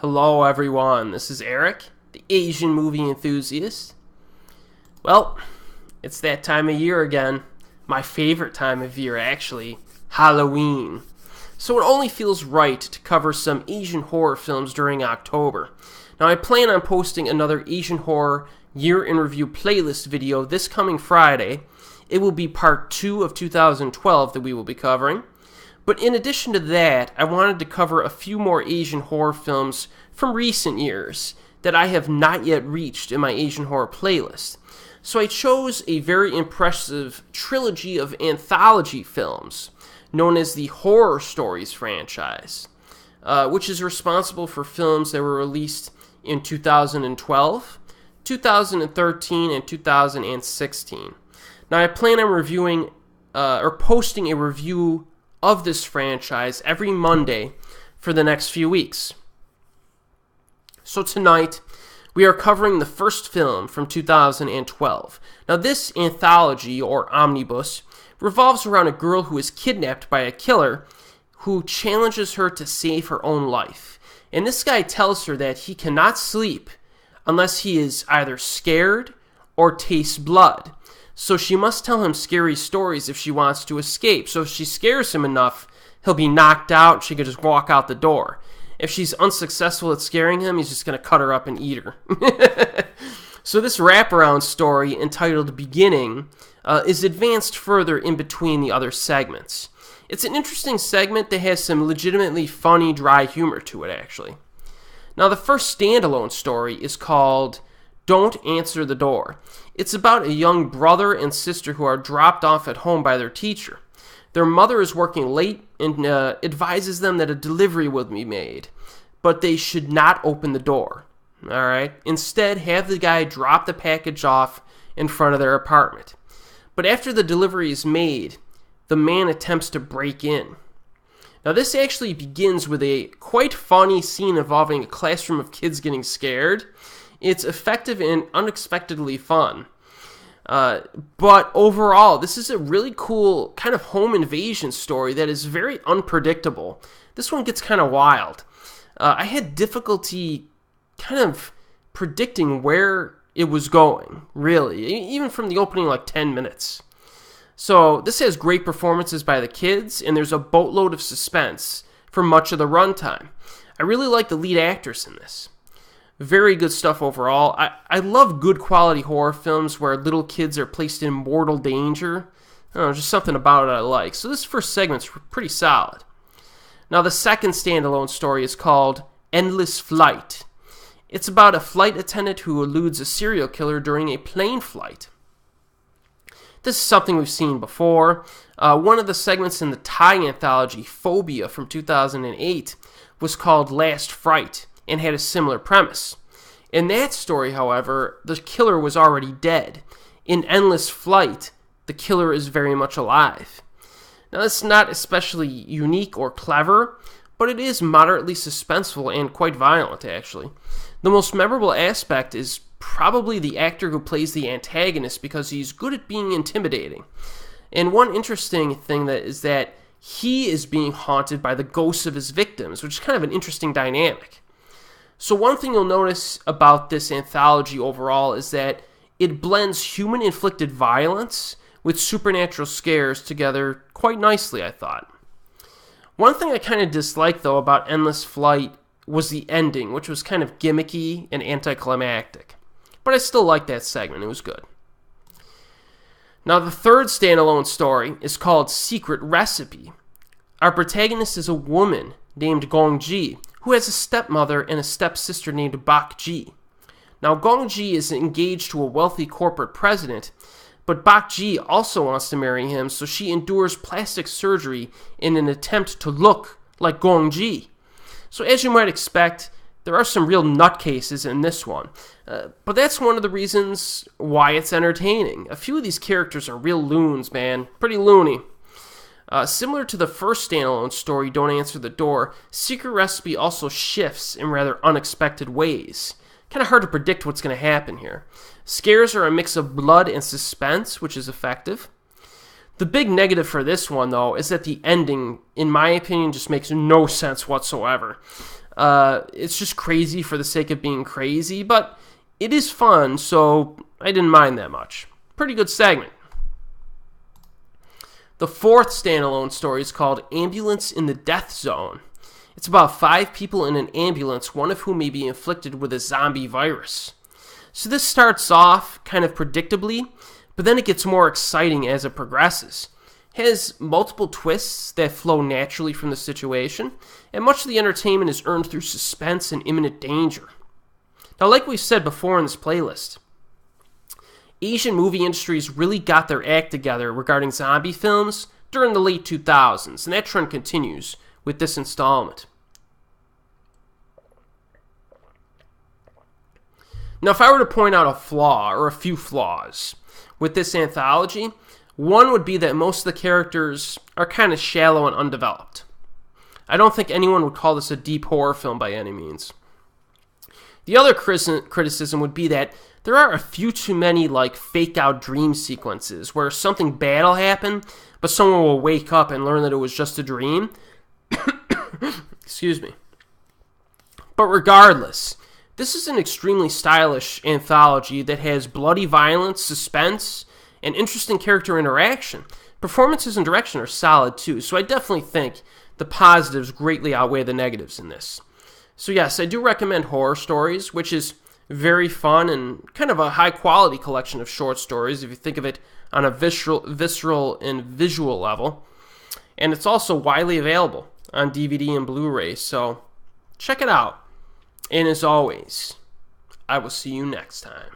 Hello everyone, this is Erik, the Asian movie enthusiast. Well, it's that time of year again. My favorite time of year, actually, Halloween. So it only feels right to cover some Asian horror films during October. Now I plan on posting another Asian horror year in review playlist video this coming Friday. It will be part 2 of 2012 that we will be covering. But in addition to that, I wanted to cover a few more Asian horror films from recent years that I have not yet reached in my Asian horror playlist. So I chose a very impressive trilogy of anthology films known as the Horror Stories franchise, which is responsible for films that were released in 2012, 2013, and 2016. Now I plan on reviewing or posting a review of this franchise every Monday for the next few weeks. So tonight, we are covering the first film from 2012. Now this anthology, or omnibus, revolves around a girl who is kidnapped by a killer who challenges her to save her own life. And this guy tells her that he cannot sleep unless he is either scared or tastes blood. So she must tell him scary stories if she wants to escape. So if she scares him enough, he'll be knocked out and she could just walk out the door. If she's unsuccessful at scaring him, he's just going to cut her up and eat her. So this wraparound story, entitled Beginning, is advanced further in between the other segments. It's an interesting segment that has some legitimately funny, dry humor to it, actually. Now the first standalone story is called Don't Answer the Door. It's about a young brother and sister who are dropped off at home by their teacher. Their mother is working late and advises them that a delivery will be made, but they should not open the door. All right? Instead, have the guy drop the package off in front of their apartment. But after the delivery is made, the man attempts to break in. Now, this actually begins with a quite funny scene involving a classroom of kids getting scared. It's effective and unexpectedly fun. But overall, this is a really cool kind of home invasion story that is very unpredictable. This one gets kind of wild. I had difficulty kind of predicting where it was going, really, even from the opening 10 minutes. So this has great performances by the kids, and there's a boatload of suspense for much of the runtime. I really like the lead actress in this. Very good stuff overall. I love good quality horror films where little kids are placed in mortal danger. I don't know, just something about it I like. So this first segment's pretty solid. Now the second standalone story is called Endless Flight. It's about a flight attendant who eludes a serial killer during a plane flight. This is something we've seen before. One of the segments in the Thai anthology Phobia from 2008 was called Last Fright and had a similar premise. In that story, however, the killer was already dead. In Endless Flight, the killer is very much alive. Now, that's not especially unique or clever, but it is moderately suspenseful and quite violent, actually. The most memorable aspect is probably the actor who plays the antagonist because he's good at being intimidating. And one interesting thing is that he is being haunted by the ghosts of his victims, which is kind of an interesting dynamic. So one thing you'll notice about this anthology overall is that it blends human-inflicted violence with supernatural scares together quite nicely, I thought. One thing I kind of disliked, though, about Endless Flight was the ending, which was kind of gimmicky and anticlimactic. But I still liked that segment. It was good. Now, the third standalone story is called Secret Recipe. Our protagonist is a woman named Gongji, who has a stepmother and a stepsister named Bak Ji. Now, Gongji is engaged to a wealthy corporate president, but Bak Ji also wants to marry him, so she endures plastic surgery in an attempt to look like Gongji. So as you might expect, there are some real nutcases in this one. But that's one of the reasons why it's entertaining. A few of these characters are real loons, man. Pretty loony. Similar to the first standalone story, Don't Answer the Door, Secret Recipe also shifts in rather unexpected ways. Kind of hard to predict what's going to happen here. Scares are a mix of blood and suspense, which is effective. The big negative for this one, though, is that the ending, in my opinion, just makes no sense whatsoever. It's just crazy for the sake of being crazy, but it is fun, so I didn't mind that much. Pretty good segment. The fourth standalone story is called Ambulance in the Death Zone. It's about 5 people in an ambulance, one of whom may be inflicted with a zombie virus. So this starts off kind of predictably, but then it gets more exciting as it progresses. It has multiple twists that flow naturally from the situation, and much of the entertainment is earned through suspense and imminent danger. Now, like we said before in this playlist, Asian movie industries really got their act together regarding zombie films during the late 2000s, and that trend continues with this installment. Now, if I were to point out a flaw or a few flaws with this anthology, one would be that most of the characters are kind of shallow and undeveloped. I don't think anyone would call this a deep horror film by any means. The other criticism would be that there are a few too many fake out dream sequences where something bad will happen, but someone will wake up and learn that it was just a dream. Excuse me. But regardless, this is an extremely stylish anthology that has bloody violence, suspense, and interesting character interaction. Performances and direction are solid too, so I definitely think the positives greatly outweigh the negatives in this. So yes, I do recommend Horror Stories, which is very fun and kind of a high-quality collection of short stories if you think of it on a visceral and visual level. And it's also widely available on DVD and Blu-ray, so check it out. And as always, I will see you next time.